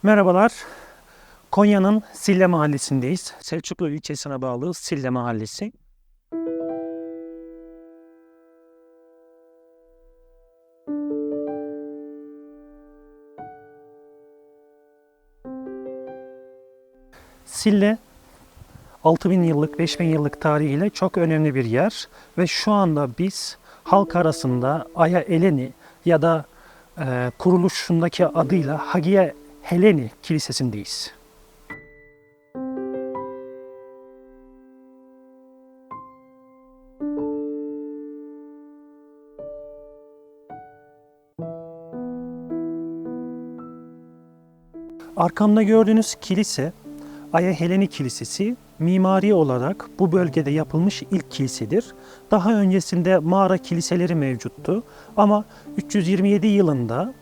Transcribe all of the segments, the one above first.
Merhabalar. Konya'nın Sille Mahallesi'ndeyiz. Selçuklu ilçesine bağlı Sille Mahallesi. Sille 6000 yıllık, 5000 yıllık tarihiyle çok önemli bir yer ve şu anda biz halk arasında Aya Eleni ya da kuruluşundaki adıyla Hagia Heleni Kilisesi'ndeyiz. Arkamda gördüğünüz kilise Aya Heleni Kilisesi, mimari olarak bu bölgede yapılmış ilk kilisedir. Daha öncesinde mağara kiliseleri mevcuttu ama 327 yılında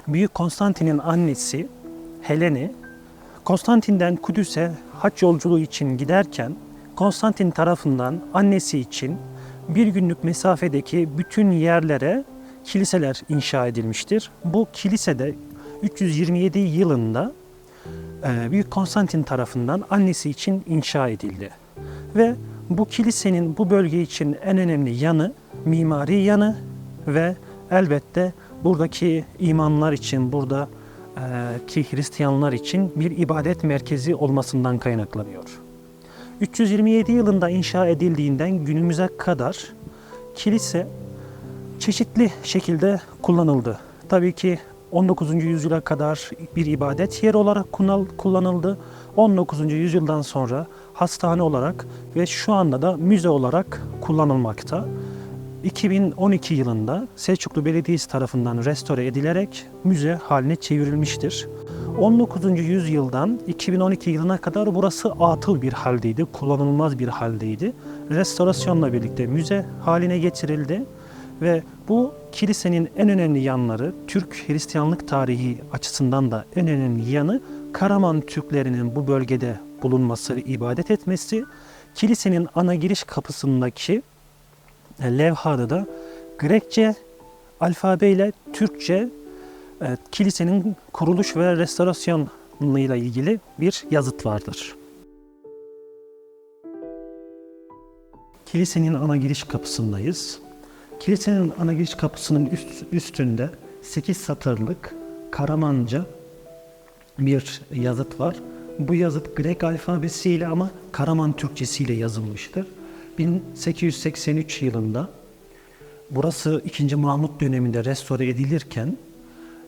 Büyük Konstantin'in annesi Helene, Konstantin'den Kudüs'e hac yolculuğu için giderken Konstantin tarafından annesi için bir günlük mesafedeki bütün yerlere kiliseler inşa edilmiştir. Bu kilisede 327 yılında Büyük Konstantin tarafından annesi için inşa edildi. Ve bu kilisenin bu bölge için en önemli yanı mimari yanı ve elbette buradaki imanlar için, buradaki Hristiyanlar için bir ibadet merkezi olmasından kaynaklanıyor. 327 yılında inşa edildiğinden günümüze kadar kilise çeşitli şekilde kullanıldı. Tabii ki 19. yüzyıla kadar bir ibadet yeri olarak kullanıldı. 19. yüzyıldan sonra hastane olarak ve şu anda da müze olarak kullanılmakta. 2012 yılında Selçuklu Belediyesi tarafından restore edilerek müze haline çevrilmiştir. 19. yüzyıldan 2012 yılına kadar burası atıl bir haldeydi, kullanılmaz bir haldeydi. Restorasyonla birlikte müze haline getirildi. Ve bu kilisenin en önemli yanları, Türk Hristiyanlık tarihi açısından da en önemli yanı Karaman Türklerinin bu bölgede bulunması ve ibadet etmesi. Kilisenin ana giriş kapısındaki levhada da Grekçe alfabeyle Türkçe kilisenin kuruluş ve restorasyonuyla ilgili bir yazıt vardır. Kilisenin ana giriş kapısındayız. Kilisenin ana giriş kapısının üstünde 8 satırlık Karamanca bir yazıt var. Bu yazıt Grek alfabesiyle ama Karaman Türkçesiyle yazılmıştır. 1883 yılında burası 2. Mahmut döneminde restore edilirken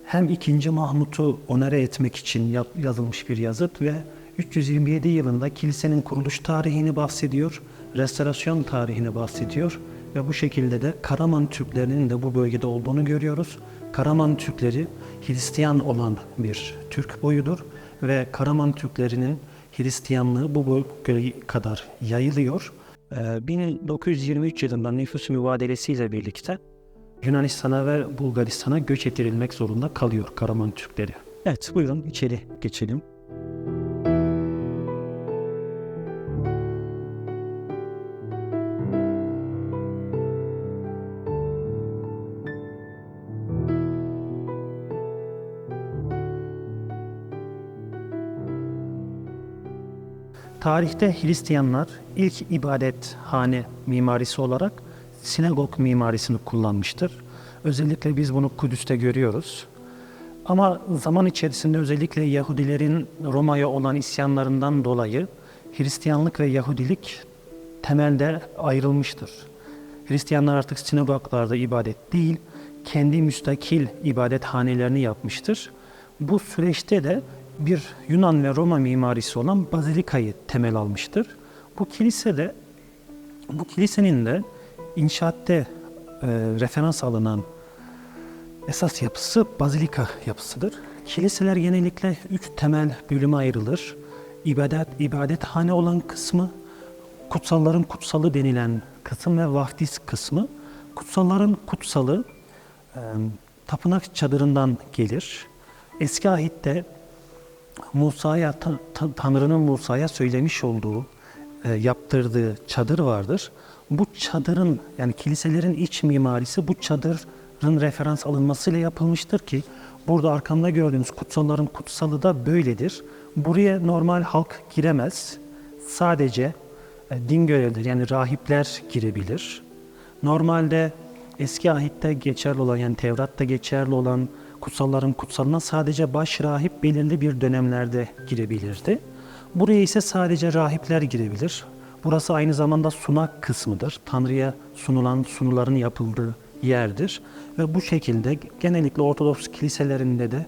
hem 2. Mahmut'u onore etmek için yazılmış bir yazıt ve 327 yılında kilisenin kuruluş tarihini bahsediyor, restorasyon tarihini bahsediyor. Ve bu şekilde de Karaman Türklerinin de bu bölgede olduğunu görüyoruz. Karaman Türkleri Hristiyan olan bir Türk boyudur ve Karaman Türklerinin Hristiyanlığı bu bölgeye kadar yayılıyor. 1923 yılında nüfus mübadelesiyle birlikte Yunanistan'a ve Bulgaristan'a göç ettirilmek zorunda kalıyor Karaman Türkleri. Evet, buyurun içeri geçelim. Tarihte Hristiyanlar ilk ibadethane mimarisi olarak sinagog mimarisini kullanmıştır. Özellikle biz bunu Kudüs'te görüyoruz. Ama zaman içerisinde özellikle Yahudilerin Roma'ya olan isyanlarından dolayı Hristiyanlık ve Yahudilik temelde ayrılmıştır. Hristiyanlar artık sinagoglarda ibadet değil, kendi müstakil ibadethanelerini yapmıştır. Bu süreçte de bir Yunan ve Roma mimarisi olan bazilikayı temel almıştır. Bu kilisenin de inşaatta referans alınan esas yapısı bazilika yapısıdır. Kiliseler genellikle 3 temel bölüme ayrılır. İbadethane olan kısmı, kutsalların kutsalı denilen kısım ve vaftiz kısmı. Kutsalların kutsalı tapınak çadırından gelir. Eski ahitte Musa'ya, Tanrı'nın Musa'ya söylemiş olduğu, yaptırdığı çadır vardır. Bu çadırın, yani kiliselerin iç mimarisi bu çadırın referans alınmasıyla yapılmıştır ki Burada arkamda gördüğünüz kutsalların kutsalı da böyledir. Buraya normal halk giremez. Sadece din görevlileri yani rahipler girebilir. Normalde eski ahitte geçerli olan yani Tevrat'ta geçerli olan kutsalların kutsalına sadece baş rahip belirli bir dönemlerde girebilirdi. Buraya ise sadece rahipler girebilir. Burası aynı zamanda sunak kısmıdır. Tanrı'ya sunulan sunuların yapıldığı yerdir. Ve bu şekilde genellikle Ortodoks kiliselerinde de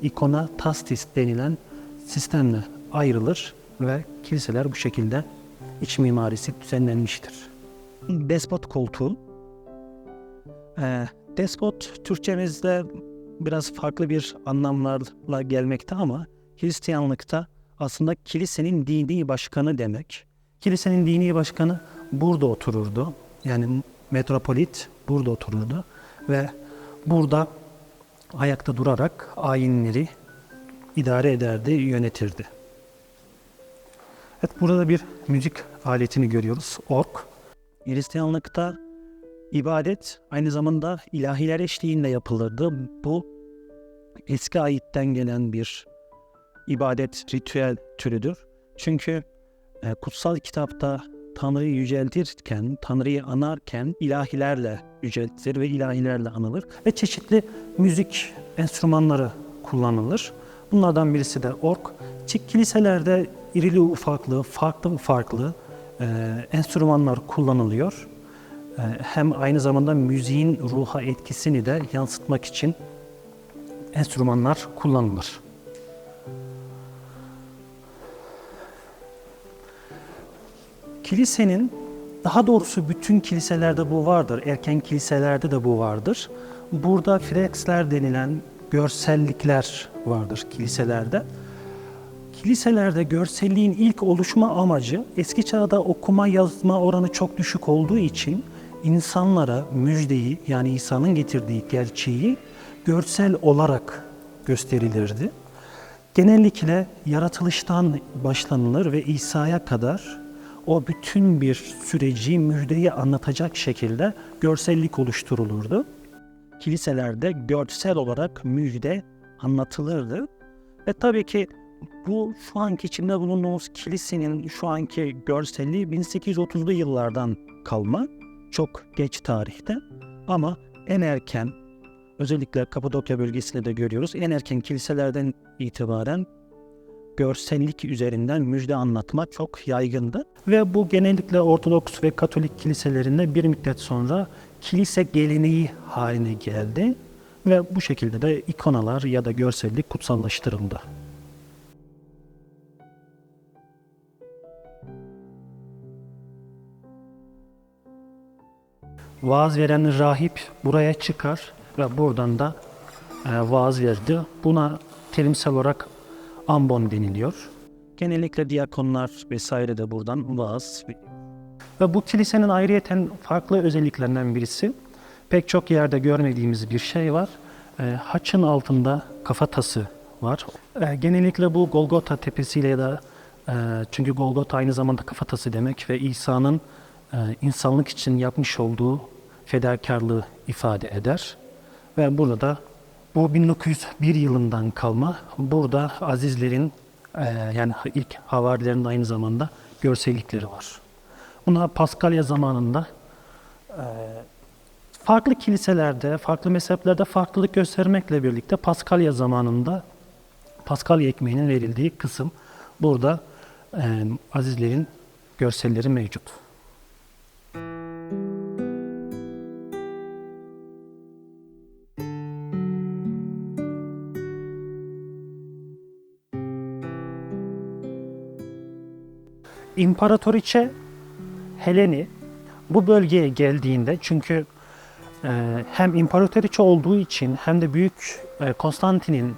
ikonatastis denilen sistemle ayrılır ve kiliseler bu şekilde iç mimarisi düzenlenmiştir. Despot koltuğu. Despot Türkçemizde biraz farklı bir anlamlarla gelmekte ama Hristiyanlıkta aslında kilisenin dini başkanı demek. Kilisenin dini başkanı burada otururdu. Yani metropolit burada otururdu ve burada ayakta durarak ayinleri idare ederdi, yönetirdi. Evet, burada bir müzik aletini görüyoruz. Org. Hristiyanlıkta ibadet aynı zamanda ilahiler eşliğinde yapılırdı. Bu eski ayetten gelen bir ibadet ritüel türüdür. Çünkü kutsal kitapta Tanrı'yı yüceltirken, Tanrı'yı anarken ilahilerle yüceltilir ve ilahilerle anılır. Ve çeşitli müzik enstrümanları kullanılır. Bunlardan birisi de org. Kiliselerde irili ufaklı, farklı enstrümanlar kullanılıyor. Hem aynı zamanda müziğin ruha etkisini de yansıtmak için enstrümanlar kullanılır. Kilisenin, daha doğrusu bütün kiliselerde bu vardır, erken kiliselerde de bu vardır. Burada freskler denilen görsellikler vardır kiliselerde. Kiliselerde görselliğin ilk oluşma amacı eski çağda okuma yazma oranı çok düşük olduğu için insanlara müjdeyi yani İsa'nın getirdiği gerçeği görsel olarak gösterilirdi. Genellikle yaratılıştan başlanılır ve İsa'ya kadar o bütün bir süreci müjdeyi anlatacak şekilde görsellik oluşturulurdu. Kiliselerde görsel olarak müjde anlatılırdı. Ve tabii ki bu şu anki içinde bulunduğumuz kilisenin şu anki görselliği 1830'lu yıllardan kalma. Çok geç tarihte ama en erken, özellikle Kapadokya bölgesinde de görüyoruz, en erken kiliselerden itibaren görsellik üzerinden müjde anlatma çok yaygındı. Ve bu genellikle Ortodoks ve Katolik kiliselerinde bir müddet sonra kilise geleneği haline geldi. Ve bu şekilde de ikonalar ya da görsellik kutsallaştırıldı. Vaaz veren rahip buraya çıkar ve buradan da vaaz verdi. Buna terimsel olarak ambon deniliyor. Genellikle diyakonlar vesaire de buradan vaaz. Ve bu kilisenin ayrıyeten farklı özelliklerinden birisi, pek çok yerde görmediğimiz bir şey var. Haçın altında kafatası var. Genellikle bu Golgota tepesiyle ya da çünkü Golgota aynı zamanda kafatası demek ve İsa'nın insanlık için yapmış olduğu fedakarlığı ifade eder. Ve burada da bu 1901 yılından kalma. Burada azizlerin yani ilk havarilerin aynı zamanda görsellikleri var. Buna Paskalya zamanında farklı kiliselerde, farklı mezheplerde farklılık göstermekle birlikte Paskalya zamanında Paskalya ekmeğinin verildiği kısım burada azizlerin görselleri mevcut. İmparatoriçe Heleni bu bölgeye geldiğinde, çünkü hem imparatoriçe olduğu için hem de Büyük Konstantin'in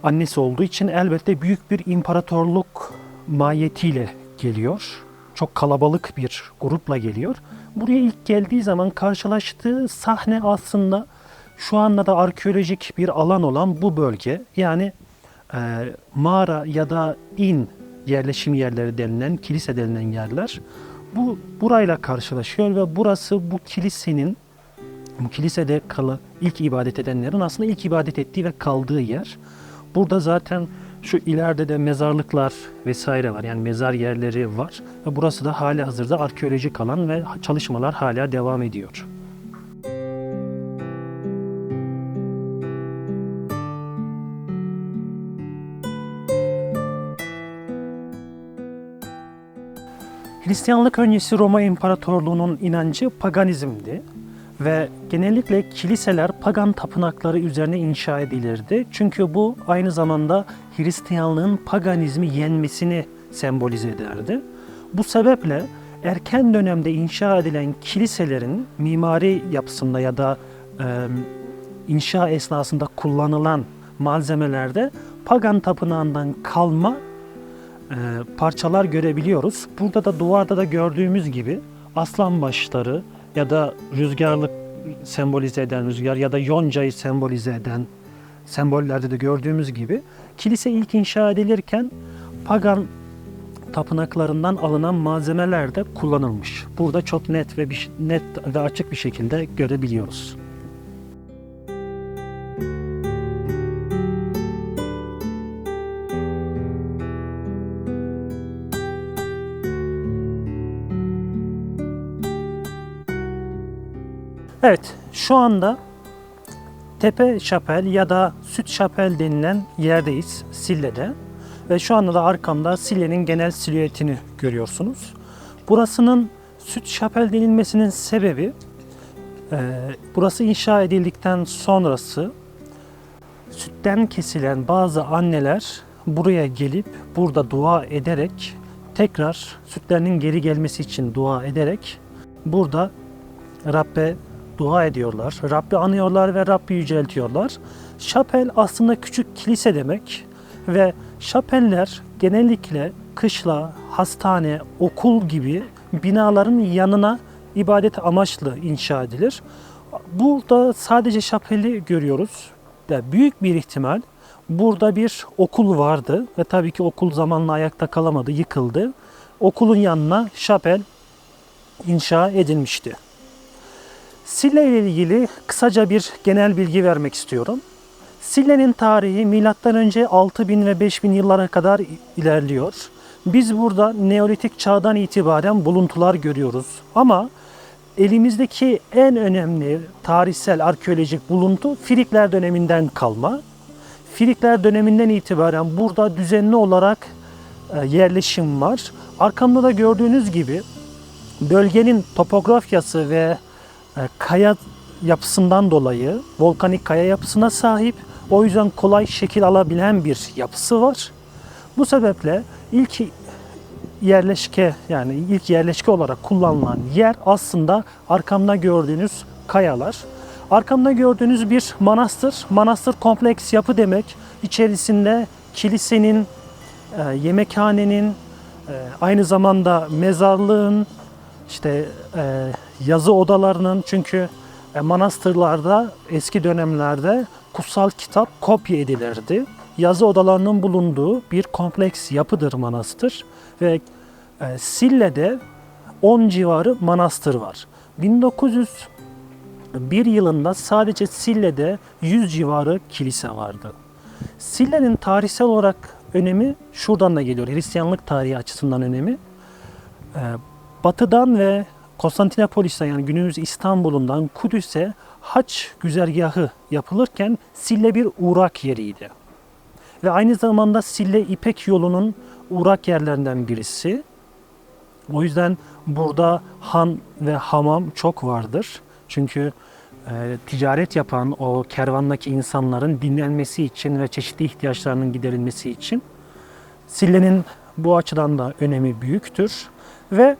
annesi olduğu için elbette büyük bir imparatorluk mahiyetiyle geliyor. Çok kalabalık bir grupla geliyor. Buraya ilk geldiği zaman karşılaştığı sahne aslında şu anda da arkeolojik bir alan olan bu bölge. Yani mağara ya da yerleşim yerleri denilen, kilise denilen yerler burayla karşılaşıyor ve burası bu kilisede ilk ibadet edenlerin aslında ilk ibadet ettiği ve kaldığı yer. Burada zaten şu ileride de mezarlıklar vesaire var. Yani mezar yerleri var. Ve burası da halihazırda arkeolojik alan ve çalışmalar hala devam ediyor. Hristiyanlık öncesi Roma İmparatorluğu'nun inancı paganizmdi ve genellikle kiliseler pagan tapınakları üzerine inşa edilirdi. Çünkü bu aynı zamanda Hristiyanlığın paganizmi yenmesini sembolize ederdi. Bu sebeple erken dönemde inşa edilen kiliselerin mimari yapısında ya da inşa esnasında kullanılan malzemelerde pagan tapınağından kalma parçalar görebiliyoruz. Burada da duvarda da gördüğümüz gibi aslan başları ya da rüzgarlık sembolize eden rüzgar ya da yoncayı sembolize eden sembollerde de gördüğümüz gibi kilise ilk inşa edilirken pagan tapınaklarından alınan malzemeler de kullanılmış. Burada çok net ve açık bir şekilde görebiliyoruz. Evet, şu anda Tepe Şapel ya da Süt Şapel denilen yerdeyiz, Sille'de. Ve şu anda da arkamda Sille'nin genel silüetini görüyorsunuz. Burasının Süt Şapel denilmesinin sebebi, burası inşa edildikten sonrası sütten kesilen bazı anneler buraya gelip burada dua ederek, tekrar sütlerinin geri gelmesi için dua ederek burada Rabbe dua ediyorlar, Rabbi anıyorlar ve Rabbi yüceltiyorlar. Şapel aslında küçük kilise demek ve şapeller genellikle kışla, hastane, okul gibi binaların yanına ibadet amaçlı inşa edilir. Burada sadece şapeli görüyoruz. Yani büyük bir ihtimal burada bir okul vardı ve tabii ki okul zamanla ayakta kalamadı, yıkıldı. Okulun yanına şapel inşa edilmişti. Sille ile ilgili kısaca bir genel bilgi vermek istiyorum. Sille'nin tarihi M.Ö. 6000 ve 5000 yıllara kadar ilerliyor. Biz burada Neolitik çağdan itibaren buluntular görüyoruz. Ama elimizdeki en önemli tarihsel arkeolojik buluntu Frikler döneminden kalma. Frikler döneminden itibaren burada düzenli olarak yerleşim var. Arkamda da gördüğünüz gibi bölgenin topografyası ve kaya yapısından dolayı volkanik kaya yapısına sahip. O yüzden kolay şekil alabilen bir yapısı var. Bu sebeple ilk yerleşke olarak kullanılan yer aslında arkamda gördüğünüz kayalar. Arkamda gördüğünüz bir manastır. Manastır kompleks yapı demek. İçerisinde kilisenin, yemekhanenin, aynı zamanda mezarlığın, yazı odalarının, çünkü manastırlarda eski dönemlerde kutsal kitap kopya edilirdi. Yazı odalarının bulunduğu bir kompleks yapıdır manastır ve Sille'de 10 civarı manastır var. 1901 yılında sadece Sille'de 100 civarı kilise vardı. Sille'nin tarihsel olarak önemi şuradan da geliyor. Hristiyanlık tarihi açısından önemi. Batıdan ve Konstantinopolis'ten, yani günümüz İstanbul'undan Kudüs'e haç güzergahı yapılırken Sille bir uğrak yeriydi. Ve aynı zamanda Sille İpek yolunun uğrak yerlerinden birisi. O yüzden burada han ve hamam çok vardır. Çünkü ticaret yapan o kervandaki insanların dinlenmesi için ve çeşitli ihtiyaçlarının giderilmesi için Sille'nin bu açıdan da önemi büyüktür. Ve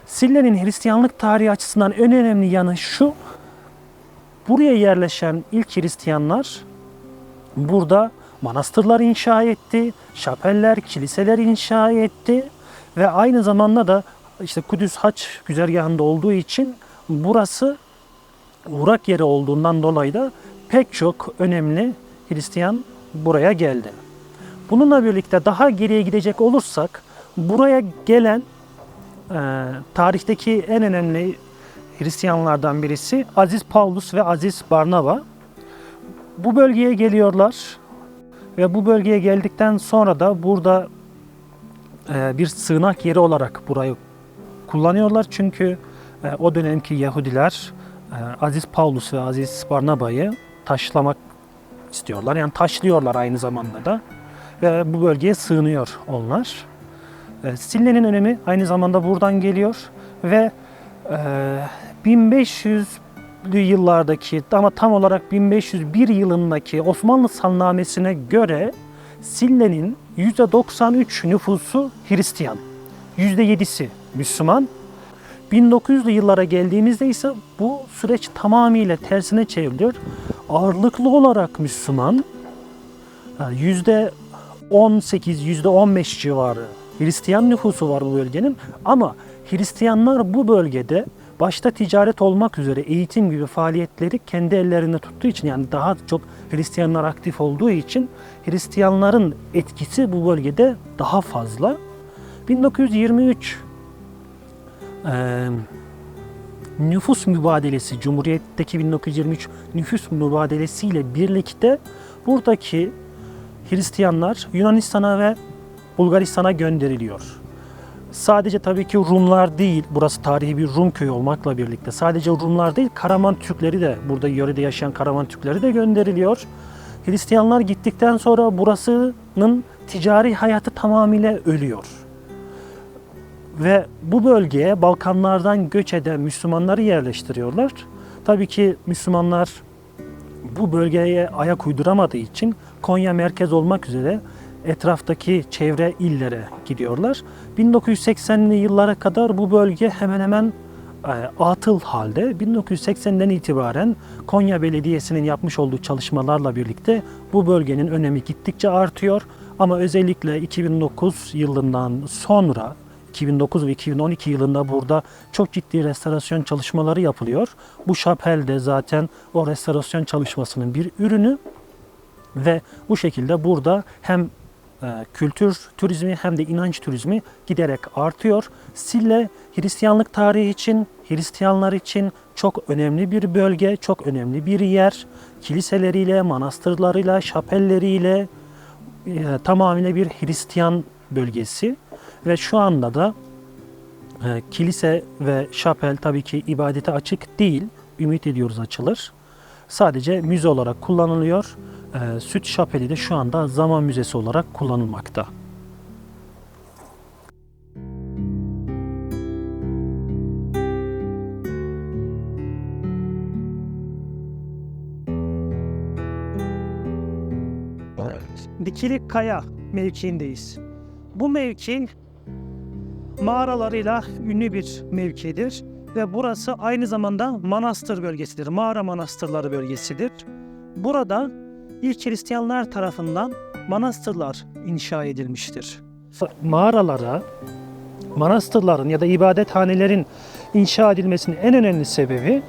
Sille'nin Hristiyanlık tarihi açısından en önemli yanı şu: buraya yerleşen ilk Hristiyanlar burada manastırlar inşa etti, şapeller, kiliseler inşa etti ve aynı zamanda da Kudüs Haç güzergahında olduğu için burası uğrak yeri olduğundan dolayı da pek çok önemli Hristiyan buraya geldi. Bununla birlikte daha geriye gidecek olursak buraya gelen tarihteki en önemli Hristiyanlardan birisi Aziz Paulus ve Aziz Barnaba. Bu bölgeye geliyorlar ve bu bölgeye geldikten sonra da burada bir sığınak yeri olarak burayı kullanıyorlar. Çünkü o dönemki Yahudiler Aziz Paulus ve Aziz Barnaba'yı taşlamak istiyorlar. Yani taşlıyorlar aynı zamanda da ve bu bölgeye sığınıyor onlar. Sille'nin önemi aynı zamanda buradan geliyor ve 1500'lü yıllardaki ama tam olarak 1501 yılındaki Osmanlı salnamesine göre Sille'nin %93 nüfusu Hristiyan, %7'si Müslüman. 1900'lü yıllara geldiğimizde ise bu süreç tamamıyla tersine çevriliyor. Ağırlıklı olarak Müslüman, %18, %15 civarı Hristiyan nüfusu var bu bölgenin. Ama Hristiyanlar bu bölgede başta ticaret olmak üzere eğitim gibi faaliyetleri kendi ellerinde tuttuğu için, yani daha çok Hristiyanlar aktif olduğu için Hristiyanların etkisi bu bölgede daha fazla. 1923 nüfus mübadelesi, Cumhuriyet'teki 1923 nüfus mübadelesiyle birlikte buradaki Hristiyanlar Yunanistan'a ve Bulgaristan'a gönderiliyor. Sadece tabii ki Rumlar değil, burası tarihi bir Rum köyü olmakla birlikte sadece Rumlar değil, Karaman Türkleri de, burada yörede yaşayan Karaman Türkleri de gönderiliyor. Hristiyanlar gittikten sonra burasının ticari hayatı tamamıyla ölüyor. Ve bu bölgeye Balkanlardan göç eden Müslümanları yerleştiriyorlar. Tabii ki Müslümanlar bu bölgeye ayak uyduramadığı için Konya merkez olmak üzere etraftaki çevre illere gidiyorlar. 1980'li yıllara kadar bu bölge hemen hemen atıl halde. 1980'den itibaren Konya Belediyesi'nin yapmış olduğu çalışmalarla birlikte bu bölgenin önemi gittikçe artıyor. Ama özellikle 2009 yılından sonra 2009 ve 2012 yılında burada çok ciddi restorasyon çalışmaları yapılıyor. Bu şapel de zaten o restorasyon çalışmasının bir ürünü ve bu şekilde burada hem kültür turizmi hem de inanç turizmi giderek artıyor. Sille Hristiyanlık tarihi için, Hristiyanlar için çok önemli bir bölge, çok önemli bir yer. Kiliseleriyle, manastırlarıyla, şapelleriyle tamamıyla bir Hristiyan bölgesi. Ve şu anda da kilise ve şapel tabii ki ibadete açık değil. Ümit ediyoruz açılır. Sadece müze olarak kullanılıyor. Süt şapeli de şu anda zaman müzesi olarak kullanılmakta. Dikili Kaya mevkiindeyiz. Bu mevki mağaralarıyla ünlü bir mevkidir ve burası aynı zamanda manastır bölgesidir. Mağara manastırları bölgesidir. Burada ilk Hristiyanlar tarafından manastırlar inşa edilmiştir. Mağaralara, manastırların ya da ibadethanelerin inşa edilmesinin en önemli sebebi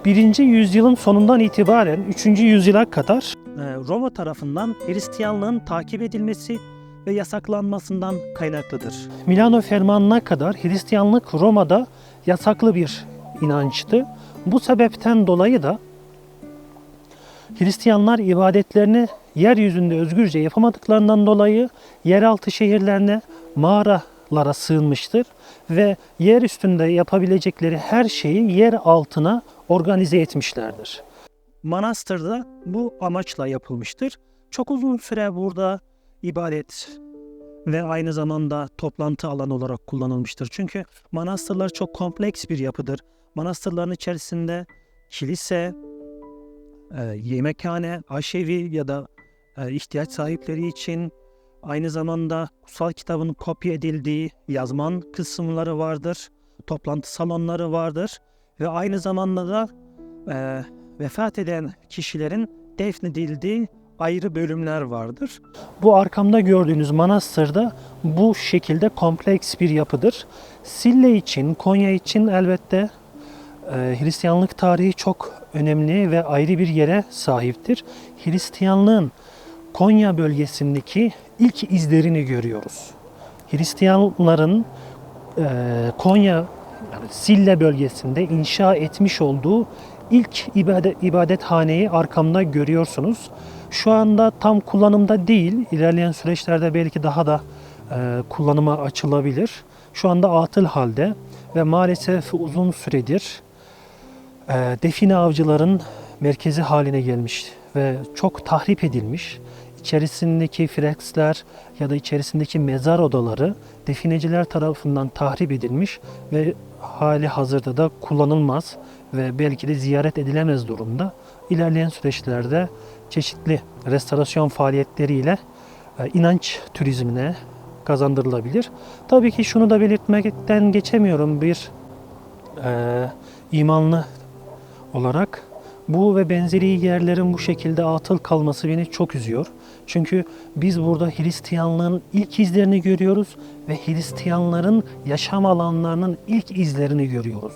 1. yüzyılın sonundan itibaren 3. yüzyıla kadar Roma tarafından Hristiyanlığın takip edilmesi ve yasaklanmasından kaynaklıdır. Milano Fermanı'na kadar Hristiyanlık Roma'da yasaklı bir inançtı. Bu sebepten dolayı da Hristiyanlar ibadetlerini yeryüzünde özgürce yapamadıklarından dolayı yeraltı şehirlerine, mağaralara sığınmıştır ve yer üstünde yapabilecekleri her şeyi yer altına organize etmişlerdir. Manastır da bu amaçla yapılmıştır. Çok uzun süre burada ibadet ve aynı zamanda toplantı alanı olarak kullanılmıştır. Çünkü manastırlar çok kompleks bir yapıdır. Manastırların içerisinde kilise, yemekhane, aşevi ya da ihtiyaç sahipleri için aynı zamanda kutsal kitabın kopya edildiği yazman kısımları vardır. Toplantı salonları vardır ve aynı zamanda da vefat eden kişilerin defnedildiği ayrı bölümler vardır. Bu arkamda gördüğünüz manastır da bu şekilde kompleks bir yapıdır. Sille için, Konya için elbette Hristiyanlık tarihi çok önemli ve ayrı bir yere sahiptir. Hristiyanlığın Konya bölgesindeki ilk izlerini görüyoruz. Hristiyanların Konya, yani Sille bölgesinde inşa etmiş olduğu ilk ibadethaneyi arkamda görüyorsunuz. Şu anda tam kullanımda değil. İlerleyen süreçlerde belki daha da kullanıma açılabilir. Şu anda atıl halde ve maalesef uzun süredir define avcıların merkezi haline gelmiş ve çok tahrip edilmiş. İçerisindeki freskler ya da içerisindeki mezar odaları defineciler tarafından tahrip edilmiş ve hali hazırda da kullanılmaz ve belki de ziyaret edilemez durumda. İlerleyen süreçlerde çeşitli restorasyon faaliyetleriyle inanç turizmine kazandırılabilir. Tabii ki şunu da belirtmekten geçemiyorum, bir imanlı olarak bu ve benzeri yerlerin bu şekilde atıl kalması beni çok üzüyor. Çünkü biz burada Hristiyanlığın ilk izlerini görüyoruz ve Hristiyanların yaşam alanlarının ilk izlerini görüyoruz.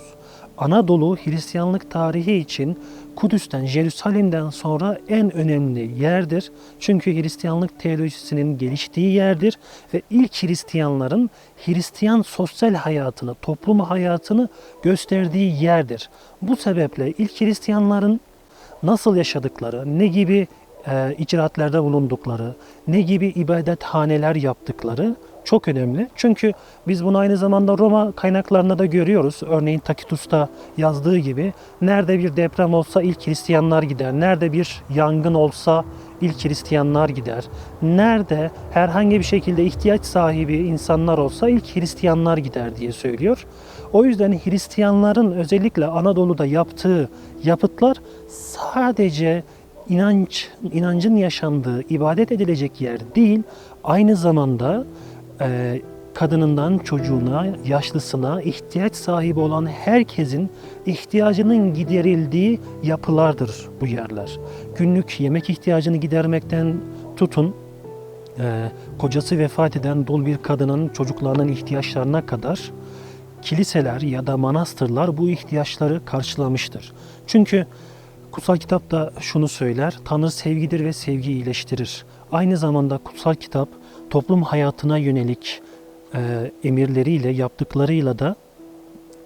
Anadolu Hristiyanlık tarihi için Kudüs'ten, Jerusalem'den sonra en önemli yerdir. Çünkü Hristiyanlık teolojisinin geliştiği yerdir ve ilk Hristiyanların Hristiyan sosyal hayatını, toplum hayatını gösterdiği yerdir. Bu sebeple ilk Hristiyanların nasıl yaşadıkları, ne gibi icraatlerde bulundukları, ne gibi ibadethaneler yaptıkları çok önemli. Çünkü biz bunu aynı zamanda Roma kaynaklarında da görüyoruz. Örneğin Tacitus'ta yazdığı gibi nerede bir deprem olsa ilk Hristiyanlar gider. Nerede bir yangın olsa ilk Hristiyanlar gider. Nerede herhangi bir şekilde ihtiyaç sahibi insanlar olsa ilk Hristiyanlar gider diye söylüyor. O yüzden Hristiyanların özellikle Anadolu'da yaptığı yapıtlar sadece inancın yaşandığı, ibadet edilecek yer değil, aynı zamanda kadınından çocuğuna, yaşlısına, ihtiyaç sahibi olan herkesin ihtiyacının giderildiği yapılardır bu yerler. Günlük yemek ihtiyacını gidermekten tutun, kocası vefat eden dul bir kadının çocuklarının ihtiyaçlarına kadar kiliseler ya da manastırlar bu ihtiyaçları karşılamıştır. Çünkü kutsal kitap da şunu söyler, Tanrı sevgidir ve sevgi iyileştirir. Aynı zamanda kutsal kitap toplum hayatına yönelik emirleriyle, yaptıklarıyla da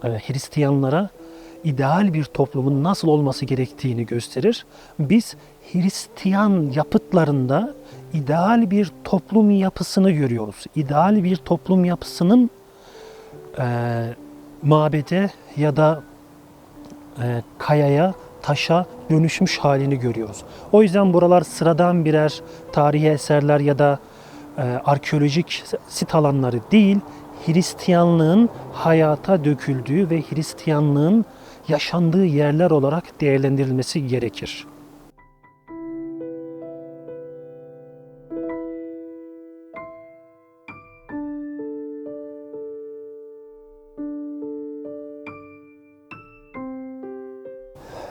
Hristiyanlara ideal bir toplumun nasıl olması gerektiğini gösterir. Biz Hristiyan yapıtlarında ideal bir toplum yapısını görüyoruz. İdeal bir toplum yapısının mabede ya da kayaya, taşa dönüşmüş halini görüyoruz. O yüzden buralar sıradan birer tarihi eserler ya da arkeolojik sit alanları değil, Hristiyanlığın hayata döküldüğü ve Hristiyanlığın yaşandığı yerler olarak değerlendirilmesi gerekir.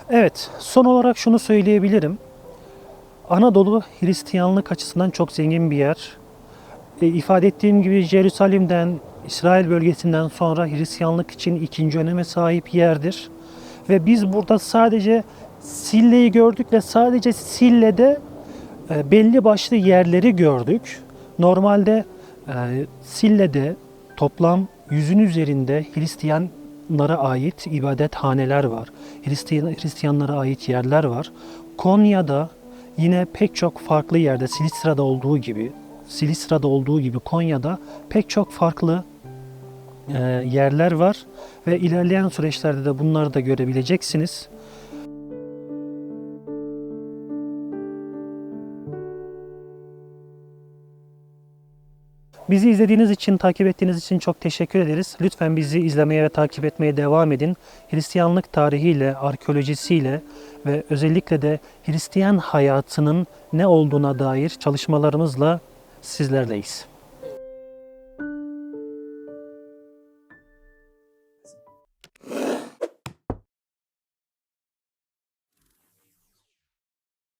Evet, son olarak şunu söyleyebilirim. Anadolu Hristiyanlık açısından çok zengin bir yer. İfade ettiğim gibi Jerusalem'den, İsrail bölgesinden sonra Hristiyanlık için ikinci öneme sahip yerdir. Ve biz burada sadece Sille'yi gördük ve sadece Sille'de belli başlı yerleri gördük. Normalde Sille'de toplam 100'ün üzerinde Hristiyanlara ait ibadethaneler var. Hristiyanlara ait yerler var. Konya'da yine pek çok farklı yerde Silisra'da olduğu gibi Konya'da pek çok farklı yerler var ve ilerleyen süreçlerde de bunları da görebileceksiniz. Bizi izlediğiniz için, takip ettiğiniz için çok teşekkür ederiz. Lütfen bizi izlemeye ve takip etmeye devam edin. Hristiyanlık tarihiyle, arkeolojisiyle ve özellikle de Hristiyan hayatının ne olduğuna dair çalışmalarımızla sizlerleyiz.